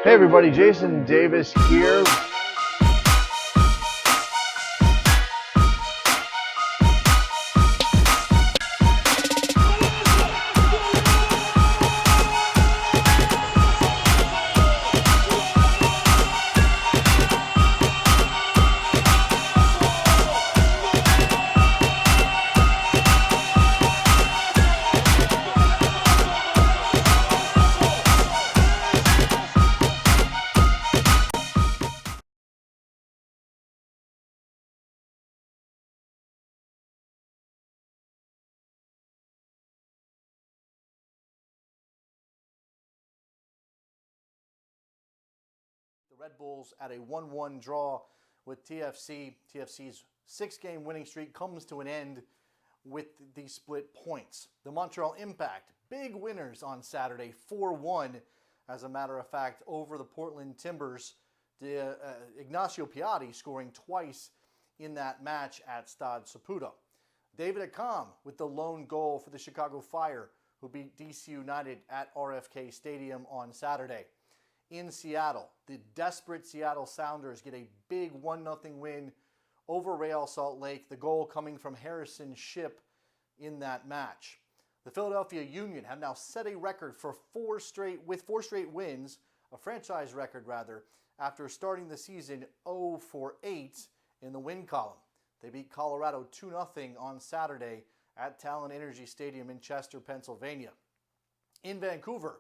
Hey everybody, Jason Davis here. The Red Bulls at a 1-1 draw with TFC. TFC's 6-game winning streak comes to an end with the split points. The Montreal Impact, big winners on Saturday, 4-1, as a matter of fact, over the Portland Timbers. Ignacio Piatti scoring twice in that match at Stade Saputo. David Accam with the lone goal for the Chicago Fire, who beat DC United at RFK Stadium on Saturday. In Seattle, the desperate Seattle Sounders get a big 1-0 win over Real Salt Lake, the goal coming from Harrison Shipp in that match. The Philadelphia Union have now set a record for four straight wins, a franchise record rather, after starting the season 0-8 in the win column. They beat Colorado 2-0 on Saturday at Talon Energy Stadium in Chester, Pennsylvania. In Vancouver,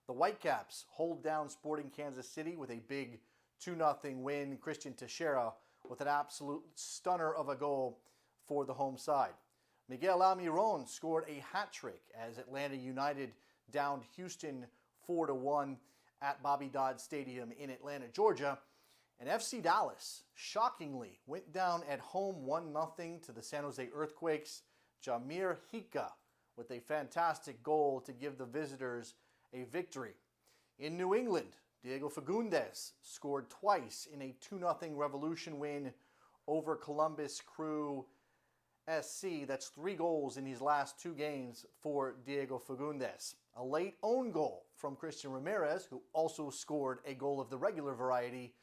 the Whitecaps hold down Sporting Kansas City with a big 2-0 win. Christian Teixeira with an absolute stunner of a goal for the home side. Miguel Almiron scored a hat trick as Atlanta United downed Houston 4-1 at Bobby Dodd Stadium in Atlanta, Georgia. And FC Dallas shockingly went down at home 1-0 to the San Jose Earthquakes. Jamir Hika with a fantastic goal to give the visitors a victory. In New England, Diego Fagundes scored twice in a 2-0 Revolution win over Columbus Crew SC. That's 3 goals in his last 2 games for Diego Fagundes. A late own goal from Christian Ramirez, who also scored a goal of the regular variety,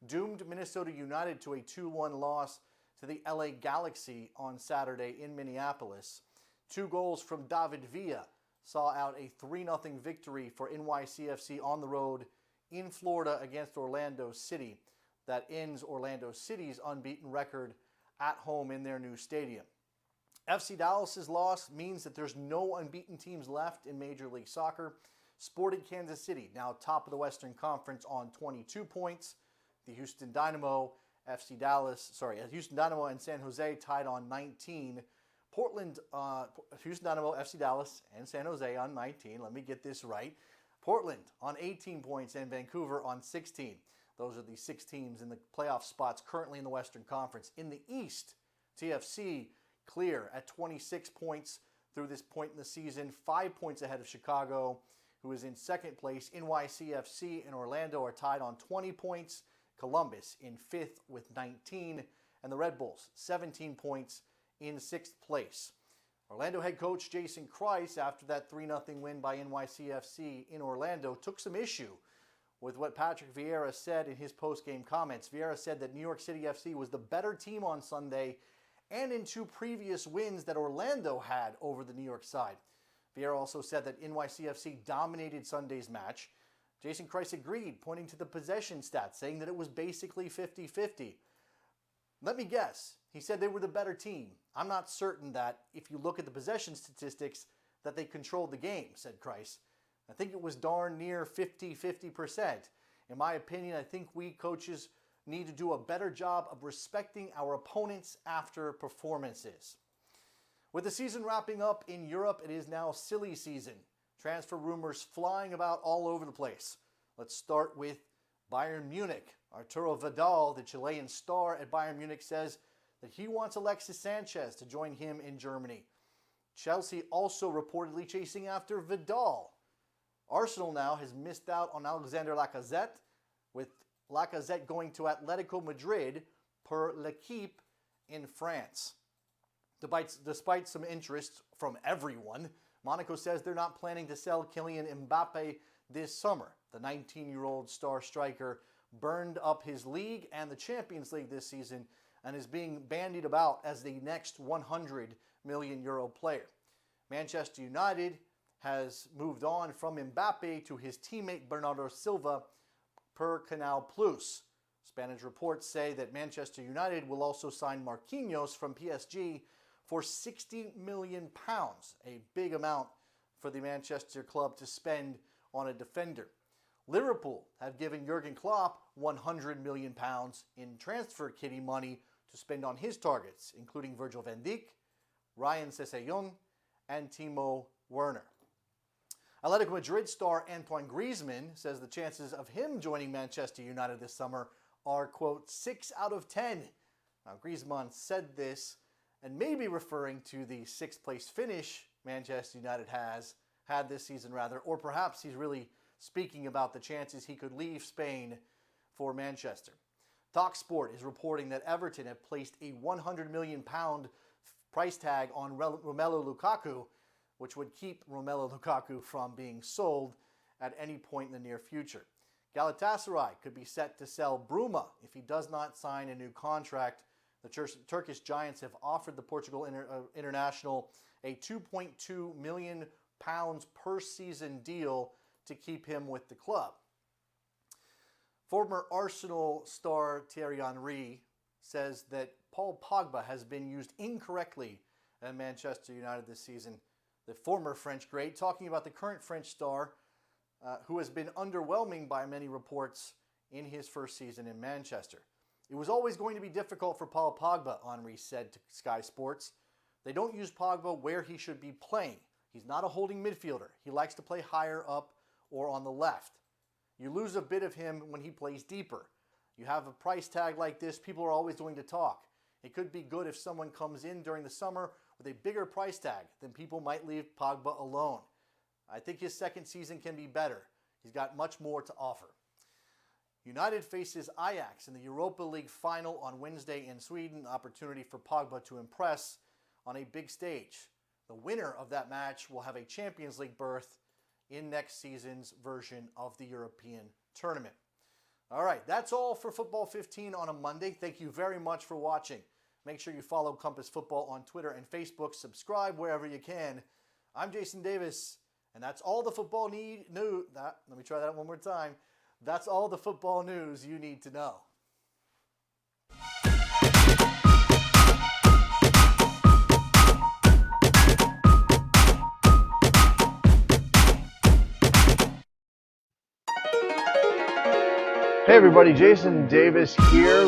doomed Minnesota United to a 2-1 loss to the LA Galaxy on Saturday in Minneapolis. 2 goals from David Villa saw out a 3-0 victory for NYCFC on the road in Florida against Orlando City. That ends Orlando City's unbeaten record at home in their new stadium. FC Dallas's loss means that there's no unbeaten teams left in Major League Soccer. Sporting Kansas City now top of the Western Conference on 22 points. The Houston Dynamo and San Jose tied on 19. Houston Dynamo, FC Dallas, and San Jose on 19. Let me get this right. Portland on 18 points and Vancouver on 16. Those are the 6 teams in the playoff spots currently in the Western Conference. In the East, TFC clear at 26 points through this point in the season, 5 points ahead of Chicago, who is in second place. NYCFC and Orlando are tied on 20 points. Columbus in 5th with 19. And the Red Bulls, 17 points in 6th place. Orlando head coach Jason Kreis, after that 3-0 win by NYCFC in Orlando, took some issue with what Patrick Vieira said in his post-game comments. Vieira said that New York City FC was the better team on Sunday and in 2 previous wins that Orlando had over the New York side. Vieira also said that NYCFC dominated Sunday's match. Jason Kreis agreed, pointing to the possession stats, saying that it was basically 50-50. Let me guess. He said they were the better team. I'm not certain that, if you look at the possession statistics, that they controlled the game, said Kreis. I think it was darn near 50%. In my opinion, I think we coaches need to do a better job of respecting our opponents after performances. With the season wrapping up in Europe, it is now silly season. Transfer rumors flying about all over the place. Let's start with Bayern Munich. Arturo Vidal, the Chilean star at Bayern Munich, says that he wants Alexis Sanchez to join him in Germany. Chelsea also reportedly chasing after Vidal. Arsenal now has missed out on Alexander Lacazette, with Lacazette going to Atletico Madrid per L'Equipe in France. Despite some interest from everyone, Monaco says they're not planning to sell Kylian Mbappe this summer. The 19-year-old star striker burned up his league and the Champions League this season and is being bandied about as the next 100 million euro player. Manchester United has moved on from Mbappe to his teammate Bernardo Silva per Canal Plus. Spanish reports say that Manchester United will also sign Marquinhos from PSG for £60 million, a big amount for the Manchester club to spend on a defender. Liverpool have given Jurgen Klopp £100 million in transfer kitty money to spend on his targets, including Virgil van Dijk, Ryan Sessegnon, and Timo Werner. Atletico Madrid star Antoine Griezmann says the chances of him joining Manchester United this summer are, quote, 6 out of 10. Now, Griezmann said this and may be referring to the 6th place finish Manchester United had this season, or perhaps he's really speaking about the chances he could leave Spain for Manchester. TalkSport is reporting that Everton have placed a £100 million price tag on Romelu Lukaku, which would keep Romelu Lukaku from being sold at any point in the near future. Galatasaray could be set to sell Bruma if he does not sign a new contract. The Turkish Giants have offered the Portugal international a £2.2 million per season deal to keep him with the club. Former Arsenal star Thierry Henry says that Paul Pogba has been used incorrectly at Manchester United this season. The former French great, talking about the current French star, who has been underwhelming by many reports in his first season in Manchester. It was always going to be difficult for Paul Pogba, Henry said to Sky Sports. They don't use Pogba where he should be playing. He's not a holding midfielder. He likes to play higher up or on the left. You lose a bit of him when he plays deeper. You have a price tag like this, people are always going to talk. It could be good if someone comes in during the summer with a bigger price tag, then people might leave Pogba alone. I think his second season can be better. He's got much more to offer. United faces Ajax in the Europa League final on Wednesday in Sweden. Opportunity for Pogba to impress on a big stage. The winner of that match will have a Champions League berth in next season's version of the European tournament. All right, that's all for Football 15 on a Monday. Thank you very much for watching. Make sure you follow Compass Football on Twitter and Facebook. Subscribe wherever you can. I'm Jason Davis, and that's all the football news. Let me try that one more time. That's all the football news you need to know. Hey everybody, Jason Davis here.